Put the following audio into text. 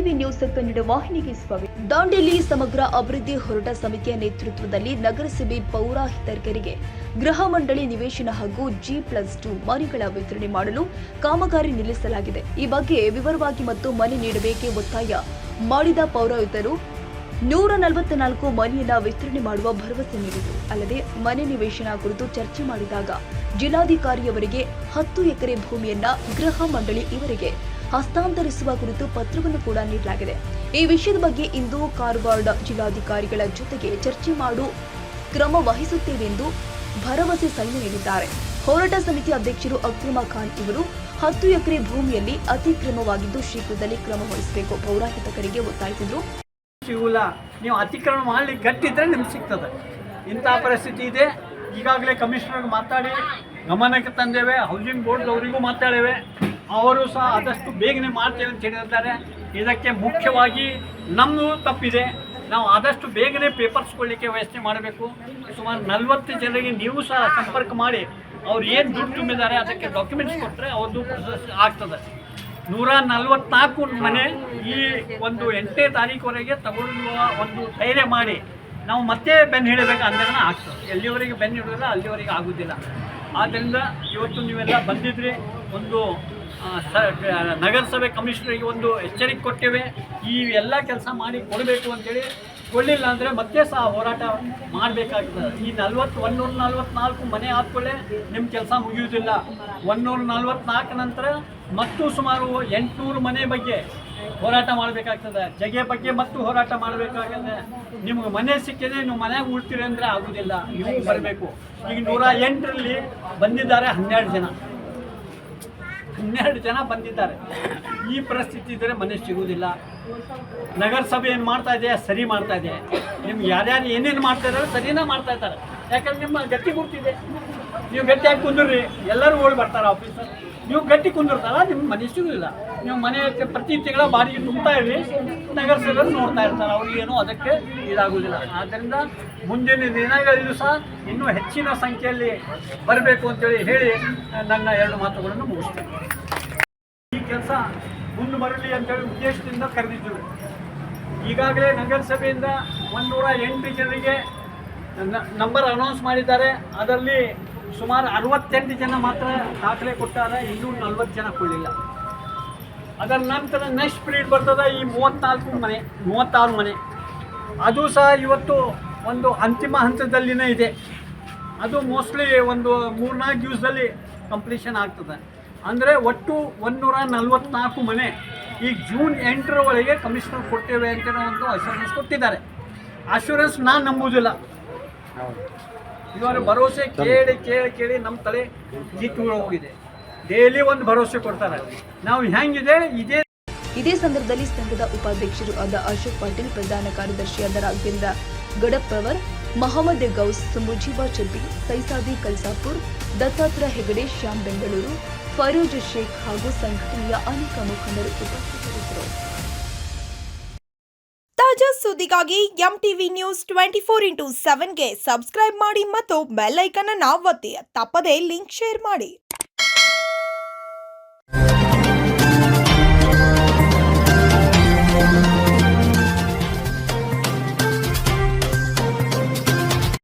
MTV news Kannada ವಾಹಿನಿಗೆ ಸ್ವಾಗತ. ದಾಂಡೇಲಿ ಸಮಗ್ರ ಅಭಿವೃದ್ಧಿ ಹೋರಾಟ ಸಮಿತಿಯ ನೇತೃತ್ವದಲ್ಲಿ ನಗರಸಭೆ ಪೌರಾಯುಕ್ತರಿಗೆ ಗೃಹ ಮಂಡಳಿ ನಿವೇಶನ ಹಾಗೂ G+2 ಮನೆಗಳ ವಿತರಣೆ ಮಾಡಲು ಕಾಮಗಾರಿ ನಿಲ್ಲಿಸಲಾಗಿದೆ. ಈ ಬಗ್ಗೆ ವಿವರವಾಗಿ ಮತ್ತು ಮನೆ ನೀಡಬೇಕೆ ಒತ್ತಾಯ ಮಾಡಿದ ಪೌರಾಯುಕ್ತರು 144 ಮನೆಯನ್ನ ವಿತರಣೆ ಮಾಡುವ ಭರವಸೆ ನೀಡಿದರು. ಅಲ್ಲದೆ ಮನೆ ನಿವೇಶನ ಕುರಿತು ಚರ್ಚೆ ಮಾಡಿದಾಗ ಜಿಲ್ಲಾಧಿಕಾರಿಯವರಿಗೆ 10 ಎಕರೆ ಭೂಮಿಯನ್ನ ಗೃಹ ಮಂಡಳಿ ಇವರಿಗೆ ಹಸ್ತಾಂತರಿಸುವ ಕುರಿತು ಪತ್ರವನ್ನು ಕೂಡ ನೀಡಲಾಗಿದೆ. ಈ ವಿಷಯದ ಬಗ್ಗೆ ಇಂದು ಕಾರವಾರ ಜಿಲ್ಲಾಧಿಕಾರಿಗಳ ಜೊತೆಗೆ ಚರ್ಚೆ ಮಾಡು ಕ್ರಮ ವಹಿಸುತ್ತೇವೆ ಎಂದು ಭರವಸೆ ಸೈನ್ ನೀಡಿದ್ದಾರೆ. ಹೋರಾಟ ಸಮಿತಿ ಅಧ್ಯಕ್ಷರು ಅಕ್ರಮ ಖಾನ್ ಇವರು 10 ಎಕರೆ ಭೂಮಿಯಲ್ಲಿ ಅತಿಕ್ರಮವಾಗಿದ್ದು ಶೀಘ್ರದಲ್ಲಿ ಕ್ರಮ ವಹಿಸಬೇಕು ಪೌರಾಯುಕ್ತರಿಗೆ ಒತ್ತಾಯಿಸಿದರು. ನೀವು ಅತಿಕ್ರಮಣ ಮಾಡಲಿಕ್ಕೆ ಗಟ್ಟಿದ್ರೆ ನಿಮ್ಗೆ ಸಿಗ್ತದೆ. ಇಂಥ ಪರಿಸ್ಥಿತಿ ಇದೆ. ಈಗಾಗಲೇ ಕಮಿಷನರ್ಗೆ ಮಾತಾಡಿ ಗಮನಕ್ಕೆ ತಂದೇವೆ, ಹೌಸಿಂಗ್ ಬೋರ್ಡ್ ಅವರಿಗೂ ಮಾತಾಡೇವೆ. ಅವರು ಸಹ ಆದಷ್ಟು ಬೇಗನೆ ಮಾಡ್ತೇವೆ ಅಂತ ಹೇಳಿರ್ತಾರೆ. ಇದಕ್ಕೆ ಮುಖ್ಯವಾಗಿ ನಮ್ಮದು ತಪ್ಪಿದೆ. ನಾವು ಆದಷ್ಟು ಬೇಗನೆ ಪೇಪರ್ಸ್ ಕೊಡಲಿಕ್ಕೆ ವ್ಯವಸ್ಥೆ ಮಾಡಬೇಕು. ಸುಮಾರು 40 ಜನರಿಗೆ ನೀವು ಸಹ ಸಂಪರ್ಕ ಮಾಡಿ ಅವ್ರು ಏನು ದುಡ್ಡು ತುಂಬಿದ್ದಾರೆ ಅದಕ್ಕೆ ಡಾಕ್ಯುಮೆಂಟ್ಸ್ ಕೊಟ್ಟರೆ ಅವ್ರದ್ದು ಪ್ರೊಸೆಸ್ ಆಗ್ತದೆ. 144 ಮನೆ ಈ ಒಂದು 8ನೇ ತಾರೀಕುವರೆಗೆ ತಗೊಳ್ಳುವ ಒಂದು ಧೈರ್ಯ ಮಾಡಿ ನಾವು ಮತ್ತೆ ಬೆನ್ನು ಹಿಡಬೇಕು ಅಂದ್ರೆ ಆಗ್ತದೆ. ಎಲ್ಲಿವರೆಗೆ ಬೆನ್ನು ಹಿಡಿದ್ರೆ ಅಲ್ಲಿವರೆಗೆ ಆಗೋದಿಲ್ಲ. ಆದ್ದರಿಂದ ಇವತ್ತು ನೀವೆಲ್ಲ ಬಂದಿದ್ರಿ. ಒಂದು ನಗರಸಭೆ ಕಮಿಷನರಿಗೆ ಒಂದು ಎಚ್ಚರಿಕೆ ಕೊಟ್ಟೇವೆ. ಈ ಎಲ್ಲ ಕೆಲಸ ಮಾಡಿ ಕೊಡಬೇಕು ಅಂತೇಳಿ. ಕೊಡಲಿಲ್ಲ ಅಂದರೆ ಮತ್ತೆ ಸಹ ಹೋರಾಟ ಮಾಡಬೇಕಾಗ್ತದೆ. ಈ 144 ಮನೆ ಆದ್ಕೊಳ್ಳೆ ನಿಮ್ಮ ಕೆಲಸ ಮುಗಿಯುವುದಿಲ್ಲ. 144 ನಂತರ ಮತ್ತು ಸುಮಾರು 800 ಮನೆ ಬಗ್ಗೆ ಹೋರಾಟ ಮಾಡಬೇಕಾಗ್ತದೆ. ಜಗೆ ಬಗ್ಗೆ ಮತ್ತು ಹೋರಾಟ ಮಾಡಬೇಕಾಗಿದೆ. ನಿಮ್ಗೆ ಮನೆ ಸಿಕ್ಕಿದ್ರೆ ನೀವು ಮನೆಯಾಗ ಉಳ್ತೀರಿ ಅಂದರೆ ಆಗೋದಿಲ್ಲ. ನೀವು ಬರಬೇಕು. ಈಗ 108ರಲ್ಲಿ ಬಂದಿದ್ದಾರೆ 12 ಜನ ಬಂದಿದ್ದಾರೆ. ಈ ಪರಿಸ್ಥಿತಿ ಇದ್ದರೆ ಮನೆ ಸಿಗುವುದಿಲ್ಲ. ನಗರಸಭೆ ಏನು ಮಾಡ್ತಾ ಇದೆ ಸರಿ ಮಾಡ್ತಾ ಇದೆ. ನಿಮ್ಗೆ ಯಾರ್ಯಾರು ಏನೇನು ಮಾಡ್ತಾ ಇದ್ದಾರೆ ಸರಿನಾ ಮಾಡ್ತಾ ಇದ್ದಾರೆ. ಯಾಕಂದ್ರೆ ನಿಮ್ಮ ಗಟ್ಟಿ ಗುರ್ತಿದೆ. ನೀವು ಗಟ್ಟಿಯಾಗಿ ಕುಂದ್ರಿ ಎಲ್ಲರೂ ಓಡಿ ಬರ್ತಾರೆ ಆಫೀಸರ್. ನೀವು ಗಟ್ಟಿ ಕುಂದಿರ್ತಾರ ನಿಮ್ಮ ಮನೆ ಸಿಗುವುದಿಲ್ಲ. ನೀವು ಮನೆ ಪ್ರತಿ ತಿಂಗಳ ಬಾಡಿಗೆ ತುಂಬ್ತಾ ಇರಿ, ನಗರಸಭೆಯವರು ನೋಡ್ತಾ ಇರ್ತಾರೆ. ಅವ್ರಿಗೇನು ಅದಕ್ಕೆ ಇದಾಗುವುದಿಲ್ಲ. ಆದ್ದರಿಂದ ಮುಂದಿನ ದಿನಗಳಲ್ಲೂ ಸಹ ಇನ್ನೂ ಹೆಚ್ಚಿನ ಸಂಖ್ಯೆಯಲ್ಲಿ ಬರಬೇಕು ಅಂತೇಳಿ ಹೇಳಿ ನನ್ನ 2 ಮಾತುಗಳನ್ನು ಮುಗಿಸ್ತೇನೆ. ಈ ಕೆಲಸ ಮುಂದೆ ಬರಲಿ ಅಂತೇಳಿ ಉದ್ದೇಶದಿಂದ ಕರೆದಿದ್ದರು. ಈಗಾಗಲೇ ನಗರಸಭೆಯಿಂದ 108 ಜನರಿಗೆ ನಂಬರ್ ಅನೌನ್ಸ್ ಮಾಡಿದ್ದಾರೆ. ಅದರಲ್ಲಿ ಸುಮಾರು 68 ಜನ ಮಾತ್ರ ದಾಖಲೆ ಕೊಟ್ಟಾರೆ. ಇನ್ನೂ 40 ಜನ ಕೊಡಲಿಲ್ಲ. ಅದರ ನಂತರ ನೆಕ್ಸ್ಟ್ ಪೀರಿಯಡ್ ಬರ್ತದೆ ಈ 36 ಮನೆ. ಅದು ಸಹ ಇವತ್ತು ಒಂದು ಅಂತಿಮ ಹಂತದಲ್ಲಿನೇ ಇದೆ. ಅದು ಮೋಸ್ಟ್ಲಿ ಒಂದು 3-4 ದಿವಸದಲ್ಲಿ ಕಂಪ್ಲೀಷನ್ ಆಗ್ತದೆ. ಅಂದರೆ ಒಟ್ಟು 144 ಮನೆ ಈಗ ಜೂನ್ 8ರ ಒಳಗೆ ಕಮಿಷನರ್ ಕೊಡ್ತೇವೆ ಅಂತ ಒಂದು ಅಶ್ಯೂರೆನ್ಸ್ ಕೊಟ್ಟಿದ್ದಾರೆ. ಅಶ್ಯೂರೆನ್ಸ್ ನಾನು ನಂಬುವುದಿಲ್ಲ. ಇವರು ಭರವಸೆ ಕೇಳಿ ನಮ್ಮ ತಲೆ ಜಿತ್ತು ಹೋಗಿದೆ. ಡೈಲಿ ಒಂದು ಭರವಸೆ ಕೊಡ್ತಾರೆ. ನಾವು ಹೆಂಗಿದೆ ಇದೇ ಸಂದರ್ಭದಲ್ಲಿ ಸಂಘದ ಉಪಾಧ್ಯಕ್ಷರು ಆದ ಅಶೋಕ್ ಪಾಟೀಲ್, ಪ್ರಧಾನ ಕಾರ್ಯದರ್ಶಿಯಾದ ರಾಘವೇಂದ್ರ ಗಡಪ್ಪವರ್, ಮಹಮ್ಮದ್ ಗೌಸ್, ಮುಜೀಬಾ ಚಬ್ಬಿ, ಸೈಸಾದಿ ಕಲ್ಸಾಪುರ್, ದತ್ತಾತ್ರ ಹೆಗಡೆ, ಶ್ಯಾಮ್ ಬೆಂಗಳೂರು, ಫರೋಜ್ ಶೇಖ್ ಹಾಗೂ ಸಂಘಟನೆಯ ಅನೇಕ ಮುಖಂಡರು ಉಪಸ್ಥಿತರಿದ್ದರು. ತಾಜಾ ಸುದ್ದಿಗಾಗಿ MTV ನ್ಯೂಸ್ 24x7ಗೆ ಸಬ್ಸ್ಕ್ರೈಬ್ ಮಾಡಿ ಮತ್ತು ಬೆಲ್ ಐಕಾನ್ ಅನ್ನು ಒತ್ತಿ. ತಪ್ಪದೇ ಲಿಂಕ್ ಶೇರ್ ಮಾಡಿ.